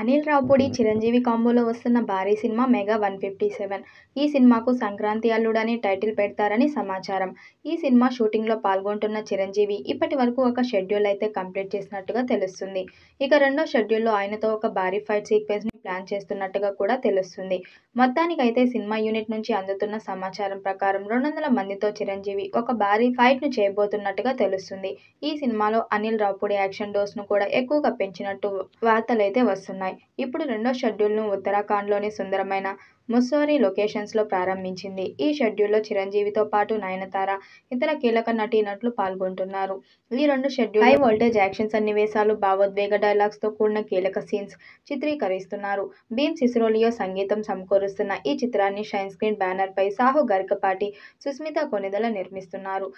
అనిల్ రావుపూడి, చిరంజీవి కాంబోలో వస్తున్న భారీ cinema 'mega 157'. ఈ సినిమాకు 'సంక్రాంతి అల్లుడు' అని టైటిల్ పెడతారని సమాచారం. ఈ సినిమా షూటింగ్లో పాల్గొంటున్న చిరంజీవి ఇప్పటి వరకు ఒక షెడ్యూల్ అయితే కంప్లీట్ చేసినట్టుగా తెలుస్తుంది. ఇక రెండో షెడ్యూల్లో ఆయనతో ఒక భారీ ఫైట్ సీక్వెన్స్ని ప్లాన్ చేస్తున్నట్టుగా కూడా తెలుస్తుంది. మొత్తానికైతే సినిమా యూనిట్ నుంచి అందుతున్న సమాచారం ప్రకారం 200 మందితో చిరంజీవి ఒక భారీ ఫైట్ను చేయబోతున్నట్టుగా తెలుస్తుంది. ఈ సినిమాలో అనిల్ రావుపూడి యాక్షన్ డోస్ను కూడా ఎక్కువగా పెంచినట్టు వార్తలైతే వస్తున్నాయి. ఇప్పుడు రెండో షెడ్యూల్ను ఉత్తరాఖండ్లోని సుందరమైన ముస్సోరీ లొకేషన్స్లో ప్రారంభించింది. ఈ షెడ్యూల్లో చిరంజీవితో పాటు నయనతార, ఇతర కీలక నటీనటులు పాల్గొంటున్నారు. ఈ రెండు షెడ్యూల్ హై వోల్టేజ్ యాక్షన్ సన్నివేశాలు, భావోద్వేగ డైలాగ్స్తో కూడిన కీలక సీన్స్ చిత్రీకరిస్తున్నారు. భీమ్ సిసిరోలియో సంగీతం సమకూరుస్తున్న ఈ చిత్రాన్ని షైన్ స్క్రీన్ బ్యానర్పై సాహు గరికపాటి, సుస్మిత కొణిదెల నిర్మిస్తున్నారు.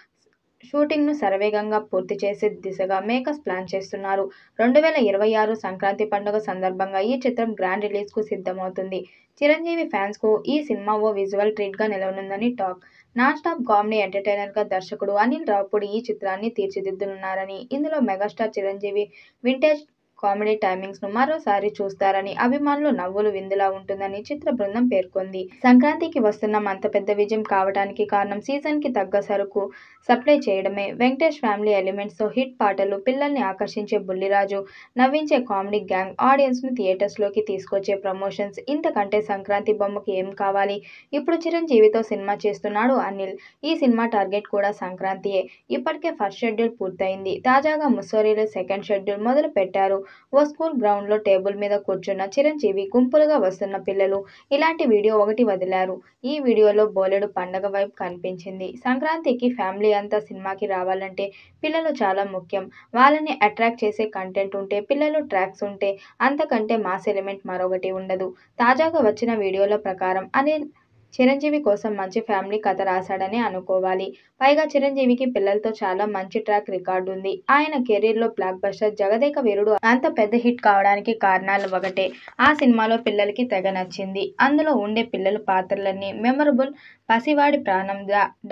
షూటింగ్ను శరవేగంగా పూర్తి చేసే దిశగా మేకర్స్ ప్లాన్ చేస్తున్నారు. 2026 సంక్రాంతి పండుగ సందర్భంగా ఈ చిత్రం గ్రాండ్ రిలీజ్కు సిద్ధమవుతుంది. చిరంజీవి ఫ్యాన్స్కు ఈ సినిమా ఓ విజువల్ ట్రీట్గా నిలవనుందని టాక్. నాన్ స్టాప్ కామెడీ ఎంటర్టైనర్గా దర్శకుడు అనిల్ రావుపూడి ఈ చిత్రాన్ని తీర్చిదిద్దనున్నారని, ఇందులో మెగాస్టార్ చిరంజీవి వింటేజ్ కామెడీ టైమింగ్స్ను మరోసారి చూస్తారని, అభిమానులు నవ్వులు విందులా ఉంటుందని చిత్ర బృందం పేర్కొంది. సంక్రాంతికి వస్తున్నాం అంత పెద్ద విజయం కావడానికి కారణం సీజన్కి తగ్గ సరుకు సప్లై చేయడమే. వెంకటేష్ ఫ్యామిలీ ఎలిమెంట్స్తో హిట్ పాటలు, పిల్లల్ని ఆకర్షించే బుల్లిరాజు, నవ్వించే కామెడీ గ్యాంగ్, ఆడియన్స్ను థియేటర్స్లోకి తీసుకొచ్చే ప్రమోషన్స్, ఇంతకంటే సంక్రాంతి బొమ్మకి ఏం కావాలి? ఇప్పుడు చిరంజీవితో సినిమా చేస్తున్నాడు అనిల్. ఈ సినిమా టార్గెట్ కూడా సంక్రాంతియే. ఇప్పటికే ఫస్ట్ షెడ్యూల్ పూర్తయింది. తాజాగా ముస్సోరీలో సెకండ్ షెడ్యూల్ మొదలు పెట్టారు. ఓ స్కూల్ గ్రౌండ్లో టేబుల్ మీద కూర్చున్న చిరంజీవి, గుంపులుగా వస్తున్న పిల్లలు, ఇలాంటి వీడియో ఒకటి వదిలారు. ఈ వీడియోలో బోలెడు పండగ వైబ్ కనిపించింది. సంక్రాంతికి ఫ్యామిలీ అంతా సినిమాకి రావాలంటే పిల్లలు చాలా ముఖ్యం. వాళ్ళని అట్రాక్ట్ చేసే కంటెంట్ ఉంటే, పిల్లలు ట్రాక్స్ ఉంటే అంతకంటే మాస్ ఎలిమెంట్ మరొకటి ఉండదు. తాజాగా వచ్చిన వీడియోల ప్రకారం అనిల్ చిరంజీవి కోసం మంచి ఫ్యామిలీ కథ రాశాడనే అనుకోవాలి. పైగా చిరంజీవికి పిల్లలతో చాలా మంచి ట్రాక్ రికార్డు ఉంది. ఆయన కెరీర్లో బ్లాక్ బస్టర్ 'జగదేక వీరుడు' అంత పెద్ద హిట్ కావడానికి కారణాలు ఒకటే. ఆ సినిమాలో పిల్లలకి తెగ నచ్చింది. అందులో ఉండే పిల్లల పాత్రలన్నీ మెమరబుల్. పసివాడి ప్రాణం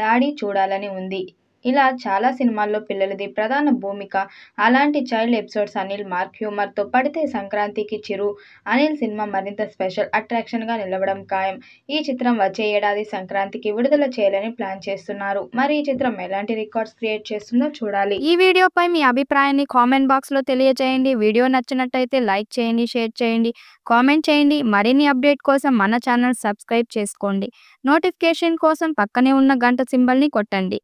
డాడీ చూడాలని ఉంది. ఇలా చాలా సినిమాల్లో పిల్లలది ప్రధాన భూమిక. అలాంటి చైల్డ్ ఎపిసోడ్స్ అనిల్ మార్క్ హ్యూమర్తో పడితే సంక్రాంతికి చిరు అనిల్ సినిమా మరింత స్పెషల్ అట్రాక్షన్గా నిలవడం ఖాయం. ఈ చిత్రం వచ్చే ఏడాది సంక్రాంతికి విడుదల చేయాలని ప్లాన్ చేస్తున్నారు. మరి ఈ చిత్రం ఎలాంటి రికార్డ్స్ క్రియేట్ చేస్తుందో చూడాలి. ఈ వీడియోపై మీ అభిప్రాయాన్ని కామెంట్ బాక్స్లో తెలియజేయండి. వీడియో నచ్చినట్టయితే లైక్ చేయండి, షేర్ చేయండి, కామెంట్ చేయండి. మరిన్ని అప్డేట్ కోసం మన ఛానల్ సబ్స్క్రైబ్ చేసుకోండి. నోటిఫికేషన్ కోసం పక్కనే ఉన్న గంట సింబల్ని కొట్టండి.